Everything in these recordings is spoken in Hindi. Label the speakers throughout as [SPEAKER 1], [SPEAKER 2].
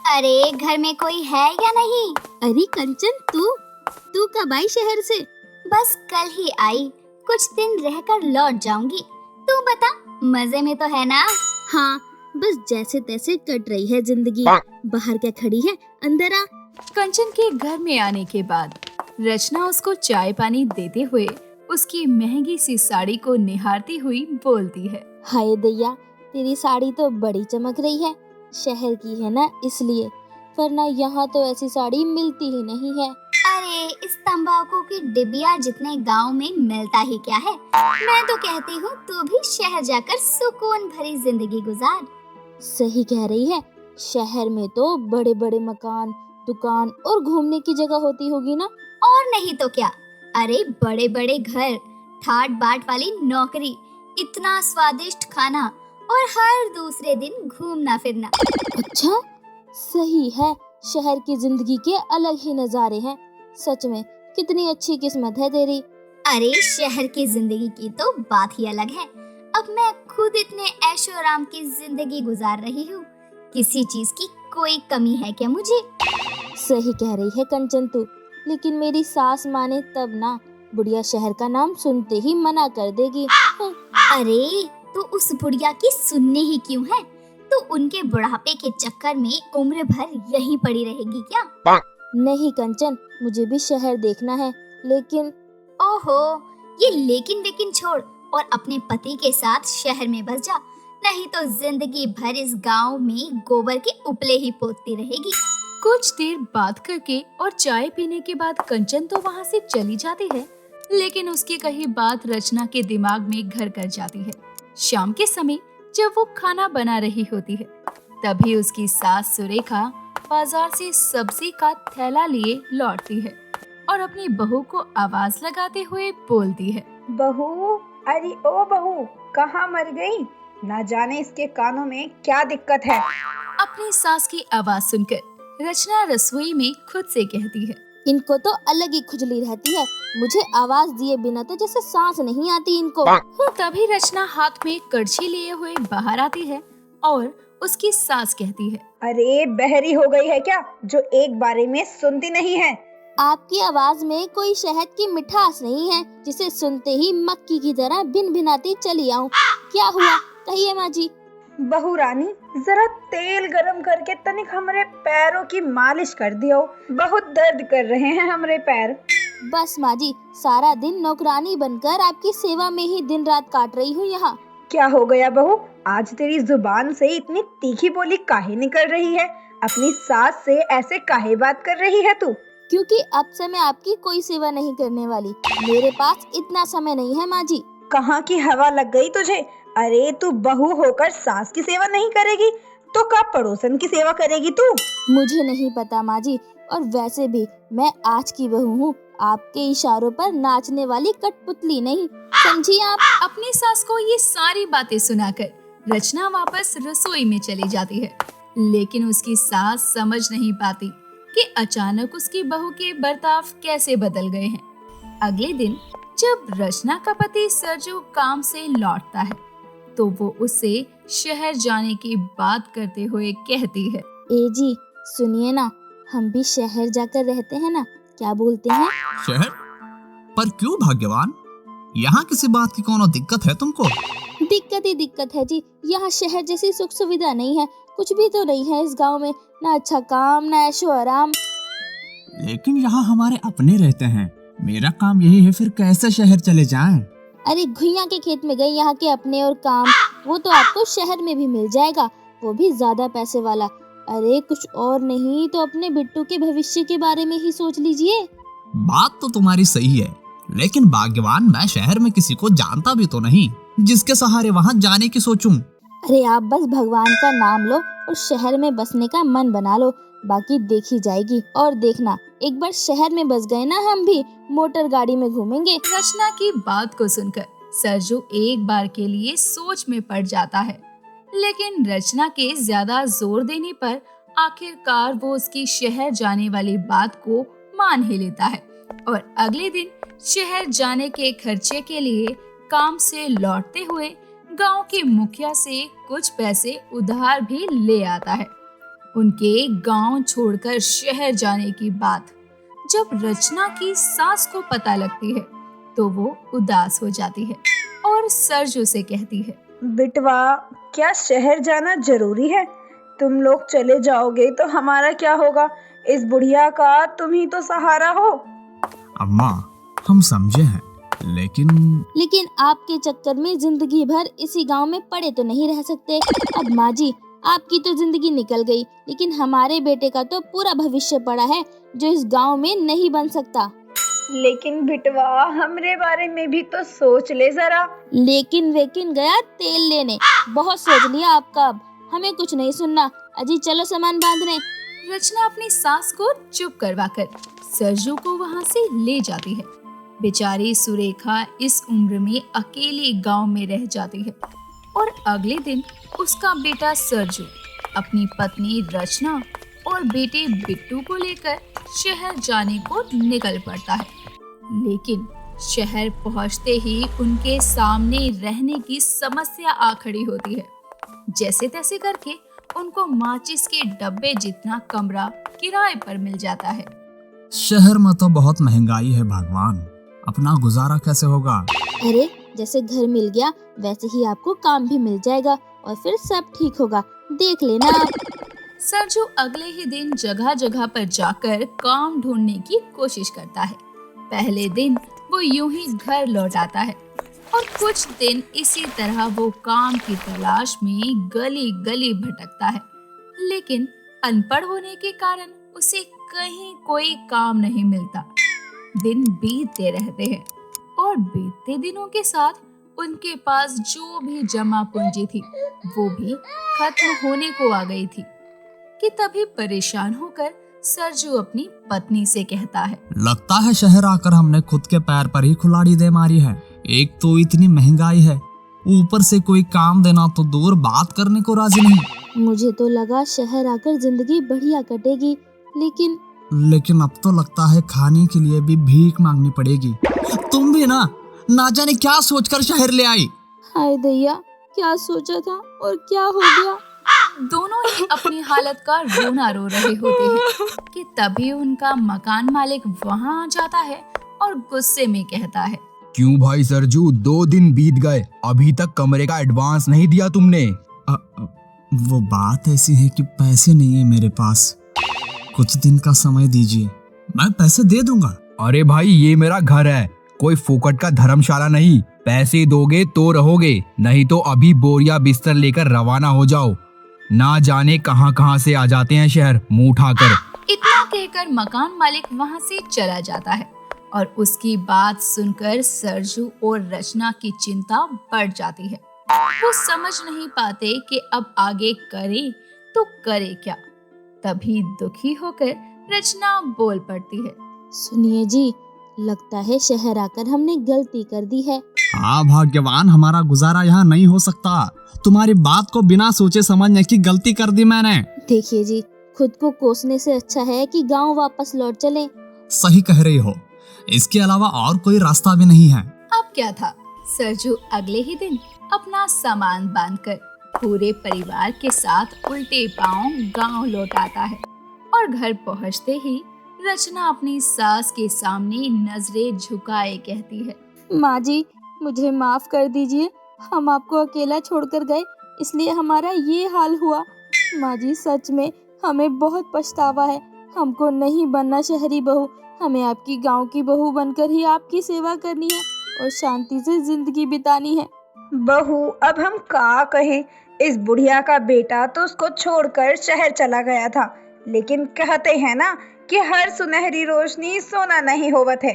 [SPEAKER 1] अरे घर में कोई है या नहीं?
[SPEAKER 2] अरे कंचन, तू कब आई शहर से?
[SPEAKER 1] बस कल ही आई, कुछ दिन रहकर लौट जाऊंगी। तू बता, मजे में तो है ना?
[SPEAKER 2] हाँ, बस जैसे तैसे कट रही है जिंदगी। बाहर क्या खड़ी है, अंदर आ।
[SPEAKER 3] कंचन के घर में आने के बाद रचना उसको चाय पानी देते हुए उसकी महंगी सी साड़ी को निहारती हुई बोलती है।
[SPEAKER 2] हाय दैया, तेरी साड़ी तो बड़ी चमक रही है। शहर की है ना इसलिए, वरना यहाँ तो ऐसी साड़ी मिलती ही नहीं है।
[SPEAKER 1] अरे इस तंबाकू की डिबिया जितने गांव में मिलता ही क्या है। मैं तो कहती हूँ तू भी शहर जाकर सुकून भरी जिंदगी गुजार।
[SPEAKER 2] सही कह रही है, शहर में तो बड़े बड़े मकान, दुकान और घूमने की जगह होती होगी ना।
[SPEAKER 1] और नहीं तो क्या, अरे बड़े बड़े घर, ठाट बाट वाली नौकरी, इतना स्वादिष्ट खाना और हर दूसरे दिन घूमना फिरना।
[SPEAKER 2] अच्छा, सही है, शहर की जिंदगी के अलग ही नजारे हैं। सच में कितनी अच्छी किस्मत है तेरी।
[SPEAKER 1] अरे शहर की जिंदगी की तो बात ही अलग है। अब मैं खुद इतने ऐशो आराम की जिंदगी गुजार रही हूँ, किसी चीज की कोई कमी है क्या मुझे?
[SPEAKER 2] सही कह रही है कंचन तू, लेकिन मेरी सास माने तब ना, बुढ़िया शहर का नाम सुनते ही मना कर देगी।
[SPEAKER 1] अरे तो उस बुढ़िया की सुनने ही क्यों है? तो उनके बुढ़ापे के चक्कर में उम्र भर यहीं पड़ी रहेगी क्या?
[SPEAKER 2] नहीं कंचन, मुझे भी शहर देखना है, लेकिन
[SPEAKER 1] ओहो, ये लेकिन छोड़ और अपने पति के साथ शहर में बस जा, नहीं तो जिंदगी भर इस गांव में गोबर के उपले ही पोतती रहेगी।
[SPEAKER 3] कुछ देर बात करके और चाय पीने के बाद कंचन तो वहाँ से चली जाती है, लेकिन उसकी कही बात रचना के दिमाग में घर कर जाती है। शाम के समय जब वो खाना बना रही होती है, तभी उसकी सास सुरेखा बाजार से सब्जी का थैला लिए लौटती है और अपनी बहू को आवाज लगाते हुए बोलती है।
[SPEAKER 4] बहू, अरे ओ बहू, कहाँ मर गई? ना जाने इसके कानों में क्या दिक्कत है।
[SPEAKER 3] अपनी सास की आवाज सुनकर रचना रसोई में खुद से कहती है,
[SPEAKER 2] इनको तो अलग ही खुजली रहती है, मुझे आवाज दिए बिना तो जैसे सांस नहीं आती इनको।
[SPEAKER 3] तभी रचना हाथ में कड़छी लिए हुए बाहर आती है और उसकी सास कहती है,
[SPEAKER 4] अरे बहरी हो गई है क्या, जो एक बारे में सुनती नहीं है?
[SPEAKER 2] आपकी आवाज में कोई शहद की मिठास नहीं है, जिसे सुनते ही मक्खी की तरह भिन भिनाती चली आऊं। क्या हुआ, कहिए माँ जी।
[SPEAKER 4] बहू रानी, जरा तेल गरम करके तनिक हमारे पैरों की मालिश कर दियो, बहुत दर्द कर रहे हैं हमारे पैर।
[SPEAKER 2] बस माँ जी, सारा दिन नौकरानी बनकर आपकी सेवा में ही दिन रात काट रही हूँ यहाँ।
[SPEAKER 4] क्या हो गया बहू, आज तेरी जुबान से इतनी तीखी बोली काहे निकल रही है? अपनी सास से ऐसे काहे बात कर रही है तू?
[SPEAKER 2] क्योंकि अब से मैं आपकी कोई सेवा नहीं करने वाली, मेरे पास इतना समय नहीं है माँ जी।
[SPEAKER 4] कहाँ की हवा लग गई तुझे? अरे तू बहू होकर सास की सेवा नहीं करेगी तो क्या पड़ोसन की सेवा करेगी तू?
[SPEAKER 2] मुझे नहीं पता माँ जी, और वैसे भी मैं आज की बहू हूँ, आपके इशारों पर नाचने वाली कठपुतली नहीं, समझी आप?
[SPEAKER 3] अपनी सास को ये सारी बातें सुनाकर रचना वापस रसोई में चली जाती है, लेकिन उसकी सास समझ नहीं पाती कि अचानक उसकी बहू के बर्ताव कैसे बदल गए हैं। अगले दिन जब रचना का पति सरजू काम से लौटता है, तो वो उससे शहर जाने की बात करते हुए कहती है,
[SPEAKER 2] ए जी सुनिए ना, हम भी शहर जाकर रहते हैं ना, क्या बोलते हैं?
[SPEAKER 5] शहर? पर क्यों भाग्यवान, यहाँ किसी बात की कोनो दिक्कत है तुमको?
[SPEAKER 2] दिक्कत ही दिक्कत है जी, यहाँ शहर जैसी सुख सुविधा नहीं है, कुछ भी तो नहीं है इस गांव में, ना अच्छा काम ना ऐशो आराम।
[SPEAKER 5] लेकिन यहाँ हमारे अपने रहते हैं, मेरा काम यही है, फिर कैसे शहर चले जाएं?
[SPEAKER 2] अरे घुइयां के खेत में गए यहाँ के अपने और काम, वो तो आपको शहर में भी मिल जाएगा, वो भी ज्यादा पैसे वाला। अरे कुछ और नहीं तो अपने बिट्टू के भविष्य के बारे में ही सोच लीजिए।
[SPEAKER 5] बात तो तुम्हारी सही है, लेकिन भाग्यवान मैं शहर में किसी को जानता भी तो नहीं जिसके सहारे वहाँ जाने की सोचूं।
[SPEAKER 2] अरे आप बस भगवान का नाम लो और शहर में बसने का मन बना लो, बाकी देखी जाएगी। और देखना, एक बार शहर में बस गए ना, हम भी मोटर गाड़ी में घूमेंगे।
[SPEAKER 3] रचना की बात को सुनकर सरजू एक बार के लिए सोच में पड़ जाता है, लेकिन रचना के ज्यादा जोर देने पर आखिरकार वो उसकी शहर जाने वाली बात को मान ही लेता है और अगले दिन शहर जाने के खर्चे के लिए काम से लौटते हुए गांव के मुखिया से कुछ पैसे उधार भी ले आता है उनके गांव छोड़कर शहर जाने की बात जब रचना की सास को पता लगती है तो वो उदास हो जाती है और सरजू से कहती है,
[SPEAKER 4] बिटवा, क्या शहर जाना जरूरी है? तुम लोग चले जाओगे तो हमारा क्या होगा? इस बुढ़िया का तुम ही तो सहारा हो।
[SPEAKER 5] अम्मा, हम समझे हैं, लेकिन
[SPEAKER 2] आपके चक्कर में जिंदगी भर इसी गांव में पड़े तो नहीं रह सकते। अब माँ जी, आपकी तो जिंदगी निकल गई, लेकिन हमारे बेटे का तो पूरा भविष्य पड़ा है जो इस गांव में नहीं बन सकता।
[SPEAKER 4] लेकिन बिटवा, हमरे बारे में भी तो सोच ले जरा।
[SPEAKER 2] लेकिन वेकिन गया तेल लेने। बहुत सोच लिया आपका, अब हमें कुछ नहीं सुनना। अजी चलो सामान बांधने।
[SPEAKER 3] रचना अपनी सास को चुप करवाकर सरजू को वहां से ले जाती है। बेचारी सुरेखा इस उम्र में अकेली गांव में रह जाती है और अगले दिन उसका बेटा सरजू अपनी पत्नी रचना और बेटे बिट्टू को लेकर शहर जाने को निकल पड़ता है। लेकिन शहर पहुंचते ही उनके सामने रहने की समस्या आ खड़ी होती है। जैसे तैसे करके उनको माचिस के डब्बे जितना कमरा किराए पर मिल जाता है।
[SPEAKER 5] शहर में तो बहुत महंगाई है भगवान, अपना गुजारा कैसे होगा?
[SPEAKER 2] अरे जैसे घर मिल गया वैसे ही आपको काम भी मिल जाएगा और फिर सब ठीक होगा, देख लेना आप।
[SPEAKER 3] सरजू अगले ही दिन जगह जगह पर जाकर काम ढूंढने की कोशिश करता है। पहले दिन वो यूं ही घर लौट आता है और कुछ दिन इसी तरह वो काम की तलाश में गली गली भटकता है। लेकिन अनपढ़ होने के कारण उसे कहीं कोई काम नहीं मिलता। दिन बीतते रहते हैं और बीतते दिनों के साथ उनके पास जो भी जमा पूंजी थी वो भी खत्म होने को आ गई थी कि तभी परेशान होकर सरजू अपनी पत्नी से कहता है,
[SPEAKER 5] लगता है शहर आकर हमने खुद के पैर पर ही कुल्हाड़ी दे मारी है। एक तो इतनी महंगाई है, ऊपर से कोई काम देना तो दूर, बात करने को राजी नहीं।
[SPEAKER 2] मुझे तो लगा शहर आकर जिंदगी बढ़िया कटेगी,
[SPEAKER 5] लेकिन अब तो लगता है खाने के लिए भी भीख मांगनी पड़ेगी। तुम भी ना जाने क्या सोचकर शहर ले आई।
[SPEAKER 2] हाय दैया, क्या सोचा था और क्या हो गया।
[SPEAKER 3] दोनों ही अपनी हालत का रोना रो रहे होते हैं कि तभी उनका मकान मालिक वहां आ जाता है और गुस्से में कहता है,
[SPEAKER 6] क्यों भाई सरजू, 2 दिन बीत गए, अभी तक कमरे का एडवांस नहीं दिया तुमने?
[SPEAKER 5] वो बात ऐसी है कि पैसे नहीं है मेरे पास, कुछ दिन का समय दीजिए, मैं पैसे दे दूंगा।
[SPEAKER 6] अरे भाई, ये मेरा घर है, कोई फोकट का धर्मशाला नहीं। पैसे दोगे तो रहोगे, नहीं तो अभी बोरिया बिस्तर लेकर रवाना हो जाओ। ना जाने कहां कहां से आ जाते हैं शहर मुंह उठाकर।
[SPEAKER 3] इतना कहकर मकान मालिक वहां से चला जाता है और उसकी बात सुनकर सरजू और रचना की चिंता बढ़ जाती है। वो समझ नहीं पाते कि अब आगे करे तो करे क्या। तभी दुखी होकर रचना बोल पड़ती है,
[SPEAKER 2] सुनिए जी, लगता है शहर आकर हमने गलती कर दी है।
[SPEAKER 5] हाँ भाग्यवान, हमारा गुजारा यहाँ नहीं हो सकता। तुम्हारी बात को बिना सोचे समझने की गलती कर दी मैंने।
[SPEAKER 2] देखिए जी, खुद को कोसने से अच्छा है कि गांव वापस लौट चलें।
[SPEAKER 5] सही कह रही हो, इसके अलावा और कोई रास्ता भी नहीं है।
[SPEAKER 3] अब क्या था, सरजू अगले ही दिन अपना सामान बांधकर पूरे परिवार के साथ उल्टे पांव गांव लौट आता है और घर पहुंचते ही रचना अपनी सास के सामने नजरें झुकाए कहती है,
[SPEAKER 2] माँ जी, मुझे माफ कर दीजिए, हम आपको अकेला छोड़कर गए इसलिए हमारा ये हाल हुआ। माँ जी, सच में हमें बहुत पछतावा है, हमको नहीं बनना शहरी बहू, हमें आपकी गांव की बहू बनकर ही आपकी सेवा करनी है और शांति से जिंदगी बितानी है।
[SPEAKER 4] बहू, अब हम क्या कहें, इस बुढ़िया का बेटा तो उसको छोड़कर शहर चला गया था, लेकिन कहते हैं ना कि हर सुनहरी रोशनी सोना नहीं होवत है,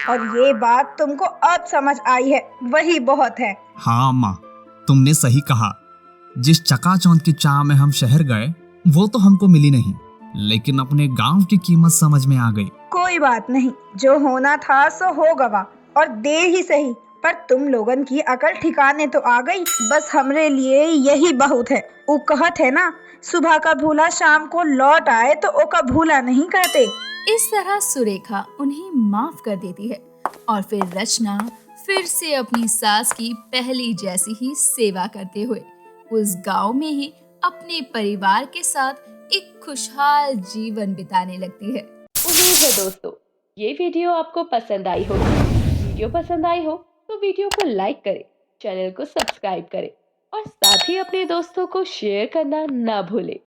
[SPEAKER 4] और ये बात तुमको अब समझ आई है, वही बहुत है।
[SPEAKER 5] हाँ माँ, तुमने सही कहा। जिस चकाचौंध की चाह में हम शहर गए वो तो हमको मिली नहीं, लेकिन अपने गांव की कीमत समझ में आ गई।
[SPEAKER 4] कोई बात नहीं, जो होना था सो हो गवा, और देर ही सही, पर तुम लोगन की अकल ठिकाने तो आ गई। बस हमरे लिए यही बहुत है। वो कहत है ना, सुबह का भूला शाम को लौट आए तो ओका भूला नहीं कहते।
[SPEAKER 3] इस तरह सुरेखा उन्हें माफ कर देती है और फिर रचना फिर से अपनी सास की पहली जैसी ही सेवा करते हुए उस गांव में ही अपने परिवार के साथ एक खुशहाल जीवन बिताने लगती है।
[SPEAKER 7] उम्मीद है दोस्तों ये वीडियो आपको पसंद आई होगी। वीडियो पसंद आई हो तो वीडियो को लाइक करें, चैनल को सब्सक्राइब करें और साथ ही अपने दोस्तों को शेयर करना ना भूलें।